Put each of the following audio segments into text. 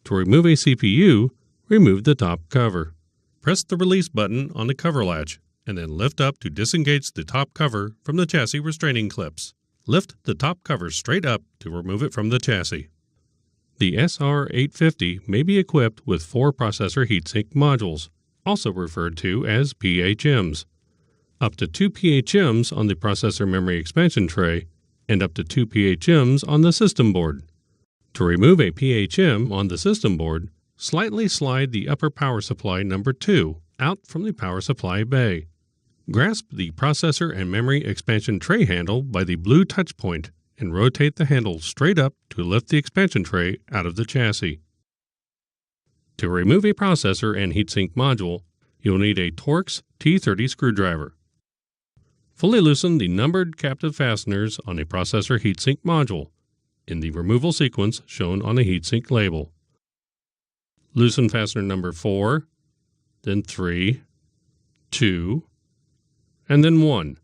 To remove a CPU, remove the top cover. Press the release button on the cover latch and then lift up to disengage the top cover from the chassis restraining clips. Lift the top cover straight up to remove it from the chassis. The SR850 may be equipped with 4 processor heatsink modules, also referred to as PHMs. Up to 2 PHMs on the processor memory expansion tray and up to 2 PHMs on the system board. To remove a PHM on the system board, slightly slide the upper power supply number 2 out from the power supply bay. Grasp the processor and memory expansion tray handle by the blue touch point and rotate the handle straight up to lift the expansion tray out of the chassis. To remove a processor and heatsink module, you'll need a Torx T30 screwdriver. Fully loosen the numbered captive fasteners on a processor heatsink module in the removal sequence shown on the heatsink label. Loosen fastener number 4, then 3, 2, and then 1.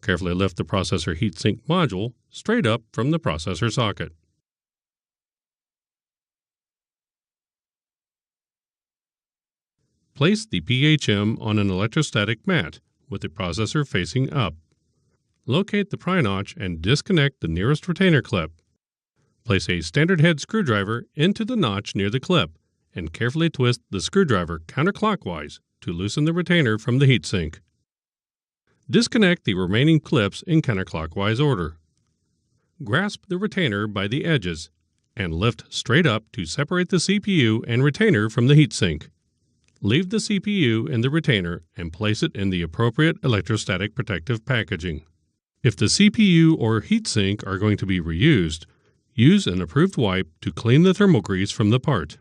Carefully lift the processor heatsink module straight up from the processor socket. Place the PHM on an electrostatic mat with the processor facing up. Locate the pry notch and disconnect the nearest retainer clip. Place a standard head screwdriver into the notch near the clip and carefully twist the screwdriver counterclockwise to loosen the retainer from the heatsink. Disconnect the remaining clips in counterclockwise order. Grasp the retainer by the edges and lift straight up to separate the CPU and retainer from the heatsink. Leave the CPU in the retainer and place it in the appropriate electrostatic protective packaging. If the CPU or heatsink are going to be reused, use an approved wipe to clean the thermal grease from the part.